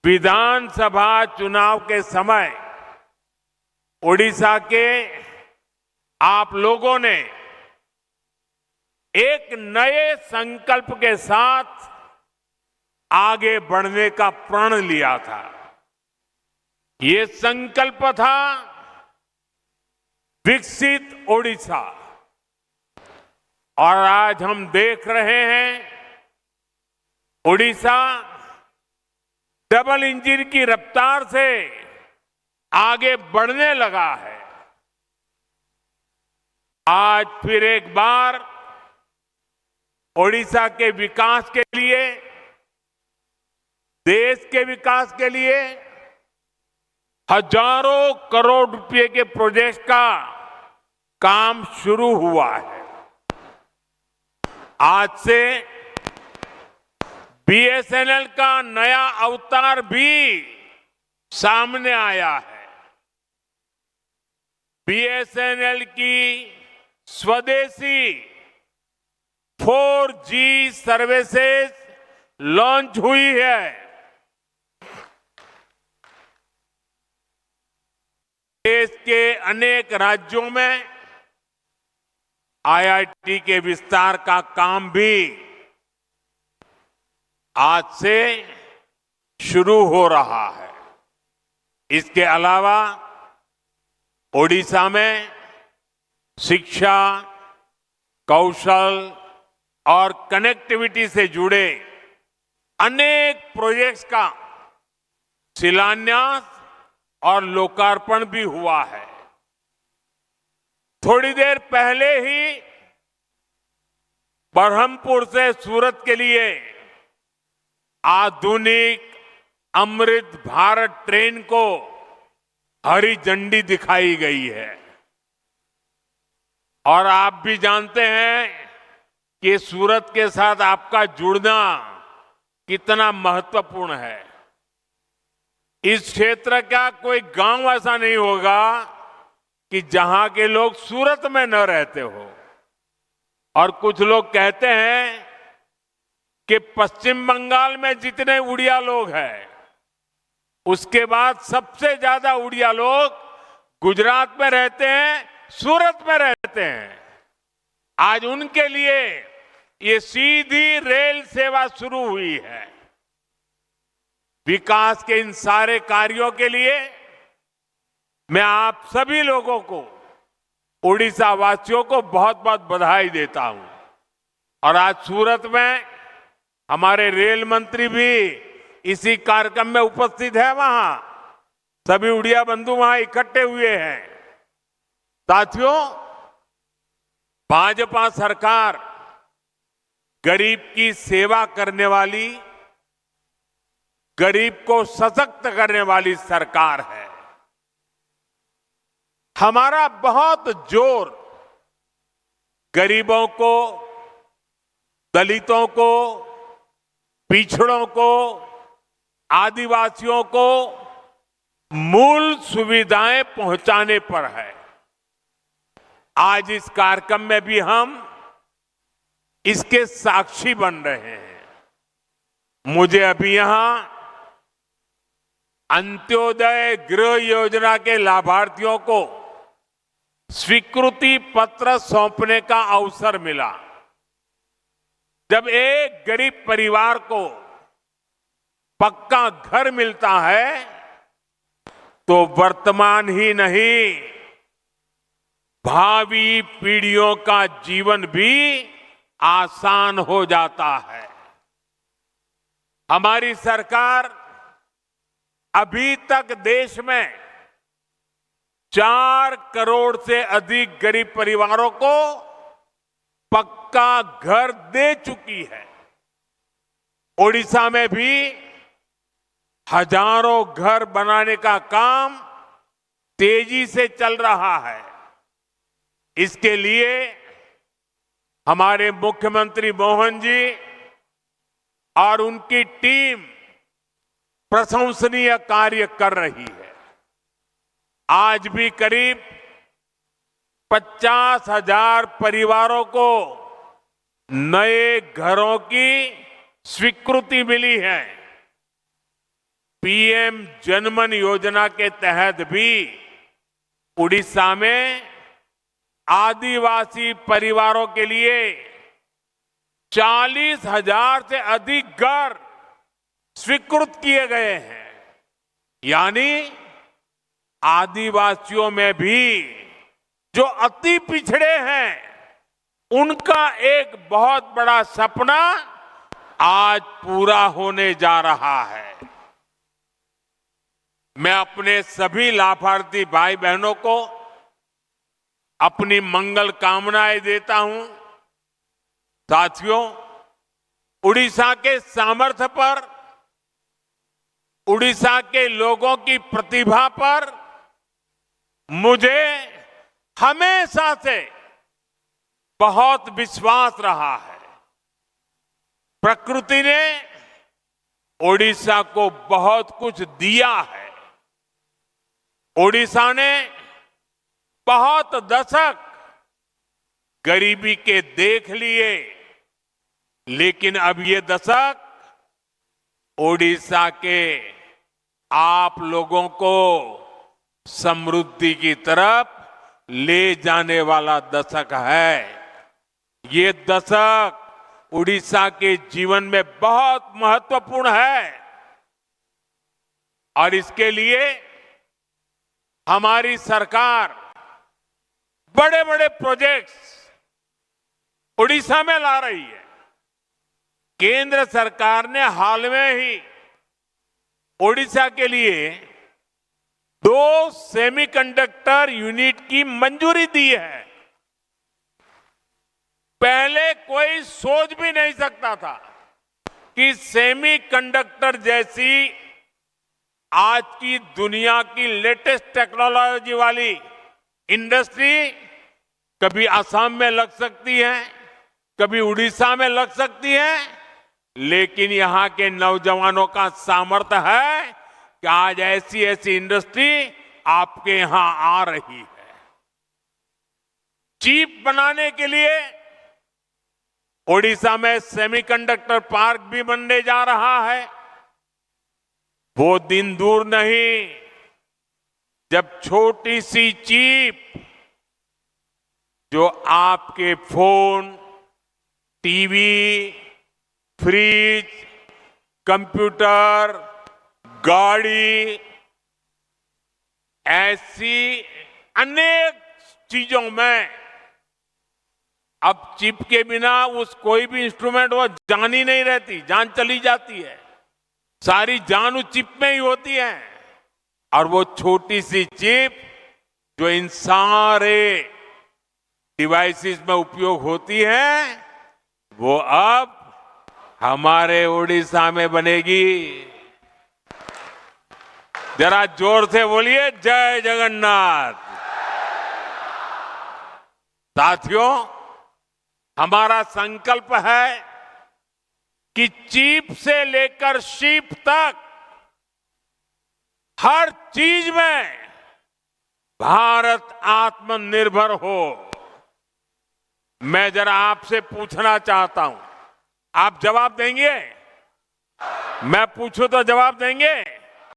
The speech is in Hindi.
विधानसभा चुनाव के समय ओडिशा के आप लोगों ने एक नए संकल्प के साथ आगे बढ़ने का प्रण लिया था। ये संकल्प था विकसित ओडिशा। और आज हम देख रहे हैं ओडिशा डबल इंजन की रफ्तार से आगे बढ़ने लगा है। आज फिर एक बार ओडिशा के विकास के लिए, देश के विकास के लिए हजारों करोड़ रुपए के प्रोजेक्ट का काम शुरू हुआ है। आज से बीएसएनएल का नया अवतार भी सामने आया है। बीएसएनएल की स्वदेशी 4G सर्विसेज लॉन्च हुई है। देश के अनेक राज्यों में आईआईटी के विस्तार का काम भी आज से शुरू हो रहा है। इसके अलावा ओडिशा में शिक्षा, कौशल और कनेक्टिविटी से जुड़े अनेक प्रोजेक्ट्स का शिलान्यास और लोकार्पण भी हुआ है। थोड़ी देर पहले ही बरहमपुर से सूरत के लिए आधुनिक अमृत भारत ट्रेन को हरी झंडी दिखाई गई है। और आप भी जानते हैं कि सूरत के साथ आपका जुड़ना कितना महत्वपूर्ण है। इस क्षेत्र का कोई गांव ऐसा नहीं होगा कि जहां के लोग सूरत में न रहते हो। और कुछ लोग कहते हैं कि पश्चिम बंगाल में जितने उड़िया लोग हैं, उसके बाद सबसे ज्यादा उड़िया लोग गुजरात में रहते हैं, सूरत में रहते हैं। आज उनके लिए ये सीधी रेल सेवा शुरू हुई है। विकास के इन सारे कार्यों के लिए मैं आप सभी लोगों को, ओडिशा वासियों को बहुत बहुत बधाई देता हूं। और आज सूरत में हमारे रेल मंत्री भी इसी कार्यक्रम में उपस्थित है। वहां सभी उड़िया बंधु वहां इकट्ठे हुए हैं। साथियों, भाजपा सरकार गरीब की सेवा करने वाली, गरीब को सशक्त करने वाली सरकार है। हमारा बहुत जोर गरीबों को, दलितों को, पिछड़ों को, आदिवासियों को मूल सुविधाएं पहुंचाने पर है। आज इस कार्यक्रम में भी हम इसके साक्षी बन रहे हैं। मुझे अभी यहां अंत्योदय गृह योजना के लाभार्थियों को स्वीकृति पत्र सौंपने का अवसर मिला। जब एक गरीब परिवार को पक्का घर मिलता है तो वर्तमान ही नहीं, भावी पीढ़ियों का जीवन भी आसान हो जाता है। हमारी सरकार अभी तक देश में 4 करोड़ से अधिक गरीब परिवारों को पक्का घर दे चुकी है। ओडिशा में भी हजारों घर बनाने का काम तेजी से चल रहा है। इसके लिए हमारे मुख्यमंत्री मोहन जी और उनकी टीम प्रशंसनीय कार्य कर रही है। आज भी करीब 50,000 परिवारों को नए घरों की स्वीकृति मिली है। पीएम जनमन योजना के तहत भी उड़ीसा में आदिवासी परिवारों के लिए 40,000 से अधिक घर स्वीकृत किए गए हैं। यानी आदिवासियों में भी जो अति पिछड़े हैं, उनका एक बहुत बड़ा सपना आज पूरा होने जा रहा है। मैं अपने सभी लाभार्थी भाई बहनों को अपनी मंगल कामनाएं देता हूं। साथियों, उड़ीसा के सामर्थ्य पर, उड़ीसा के लोगों की प्रतिभा पर मुझे हमेशा से बहुत विश्वास रहा है। प्रकृति ने ओडिशा को बहुत कुछ दिया है। ओडिशा ने बहुत दशक गरीबी के देख लिए, लेकिन अब ये दशक ओडिशा के आप लोगों को समृद्धि की तरफ ले जाने वाला दशक है। ये दशक उड़ीसा के जीवन में बहुत महत्वपूर्ण है और इसके लिए हमारी सरकार बड़े बड़े प्रोजेक्ट्स उड़ीसा में ला रही है। केंद्र सरकार ने हाल में ही ओडिशा के लिए 2 सेमीकंडक्टर यूनिट की मंजूरी दी है। पहले कोई सोच भी नहीं सकता था कि सेमीकंडक्टर जैसी आज की दुनिया की लेटेस्ट टेक्नोलॉजी वाली इंडस्ट्री कभी असम में लग सकती है, कभी उड़ीसा में लग सकती है, लेकिन यहां के नौजवानों का सामर्थ्य है कि आज ऐसी ऐसी इंडस्ट्री आपके यहां आ रही है। चिप बनाने के लिए ओडिशा में सेमीकंडक्टर पार्क भी बनने जा रहा है। वो दिन दूर नहीं जब छोटी सी चिप जो आपके फोन, टीवी, फ्रिज, कंप्यूटर, गाड़ी, ऐसी अनेक चीजों में अब चिप के बिना उस कोई भी इंस्ट्रूमेंट वो जान ही नहीं रहती, जान चली जाती है। सारी जान उस चिप में ही होती है। और वो छोटी सी चिप जो इन सारे डिवाइसेस में उपयोग होती है, वो अब हमारे उड़ीसा में बनेगी। जरा जोर से बोलिए, जय जगन्नाथ। साथियों, हमारा संकल्प है कि चिप से लेकर शिप तक हर चीज में भारत आत्मनिर्भर हो। मैं जरा आपसे पूछना चाहता हूं, आप जवाब देंगे? मैं पूछूं तो जवाब देंगे?